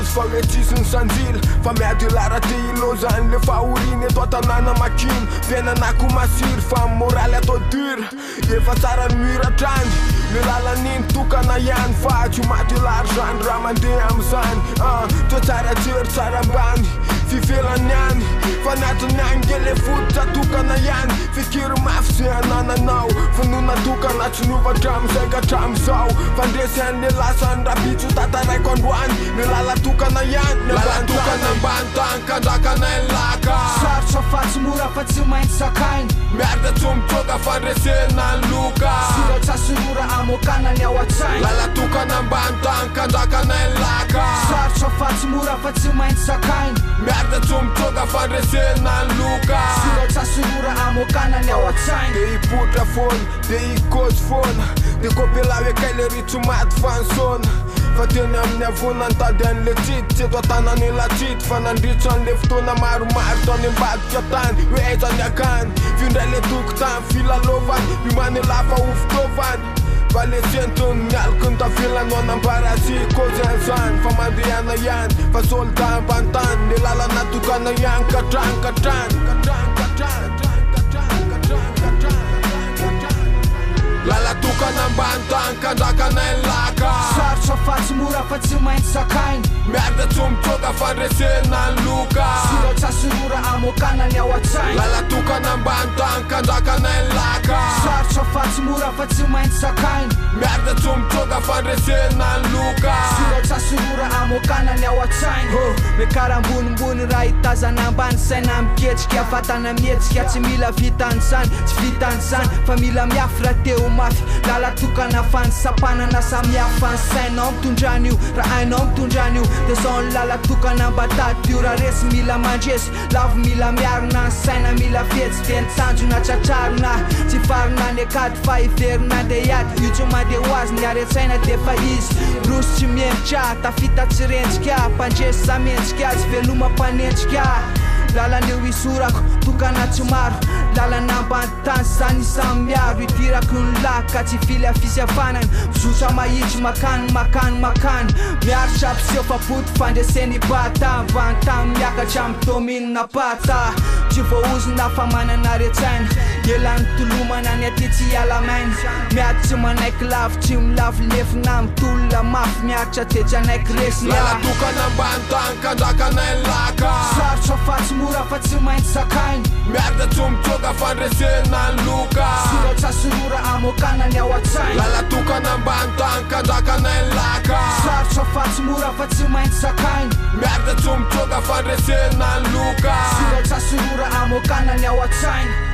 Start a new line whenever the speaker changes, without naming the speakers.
lozy fa hoe tsisy ny sanjila fa miady lara te ilozany le fahoriny eto tanàna makiny fiainanako masiry fa moraly atao dur efa tsara ny miratrany le lalan'iny tokana ihany fa tsy maty l'argent raha mandeha am'izany toa tsara jery tsara ambany fivelany any fa natiny ange le fototra tokana ihany fikiry mafy zay anananao finoana tokana tsy niovatra am'izay ka hatram'izao fandresy an'le lasany rabitso tataraiko androany le lala tokana ihany lala tokana ambany tany kandrakanay laka
sarotra fa tsy mora fa tsy maintsy sakainy
miarda tsomitsoka fandresena ny loka
sirotsasorora amokana ny ao an-tsainy
lala tokana ambany tany kandrakanay laka
sarotra fa tsy mora fa tsy maintsy sakainy
miarda tsomitsoka fandresena ny loka
sirotsasorora amokana ny ao an-tsainy
de hipotra foana de hikozy foana de kopela hoe kay le ritso maty fansona fa teny amin'ny avona nitady an'le tsity tsy eto atanany latsity fa nandritso an'le fotoana maromaro taony ambadika tany hoe aizany akany findray le tokotany filalovany imany lafa ho fitaovany fa le sentony mialoko ny tavelano anambarasy kozy an'izany fa mandehana ihany fa solda ambany tany le lalana tokana ihany katrany lala tokana ambany tany kandrakanay laka
sarotra fa tsy mora fa tsy maintsy sakainy
miarda tsomitsoka fandresena ny loka
sirotsasorora amokana ny ao an-tsainy
lala tokana ambany tany kandrakanay laka
sarotra fa tsy mora fa tsy maintsy sakainy
miarda tsomitsoka fandresena ny loka
sirotsasorora amokana ny ao an-tsainy mikarambonimbony raha hitazana ambany saina miketrika vatana mihetsika tsy mila vitan'izany tsy vitan'izany fa mila miafy raha teo mafy lala tokana fansapanana samihafa ny sainao mitondrany io raha ainao mitondrany io de zao ny lala tokana mbatady io raha resy mila mandresy lavo mila miarina ny saina mila fetsy de nitsanjona tratrarina tsy farina ny akady fa hiverina de hiady io tsy mandeha ho azy ny aretsaina de fa izy rosy tsy miendrika tafita tsy renjika mpandresy samendrika tsy veloma mpanendrika lalan'eo isorako tokana tsy maro lalana ambany tany zany isamy miaro idirako ny laka tsy vily afisyafanany mizotra mahitsy makany miaritra mpiseho fapoty fandreseny bata ambany tany miakatra amy dominina pata tsy voaozina fa manana retsaina elany tolomana ny aty tsy alamainy miady tsy manaiky lavy tsy milavo lefina mitolona mafy miaritra tetsy anaiky resina
lala tokana ambany tany kandrakanay laka
sarotra fa tsy mora fa tsy maintsy sakainy
miarda tsomitsoka fandresena ny loka
sirotsasorora amokana ny ao an-tsainy
lala tokana ambany tany kandrakanay laka
sarotra fa tsy mora fa tsy maintsy sakainy
miarda tsomitsoka fandresena ny loka
sirotsasorora amokana ny ao an-tsainy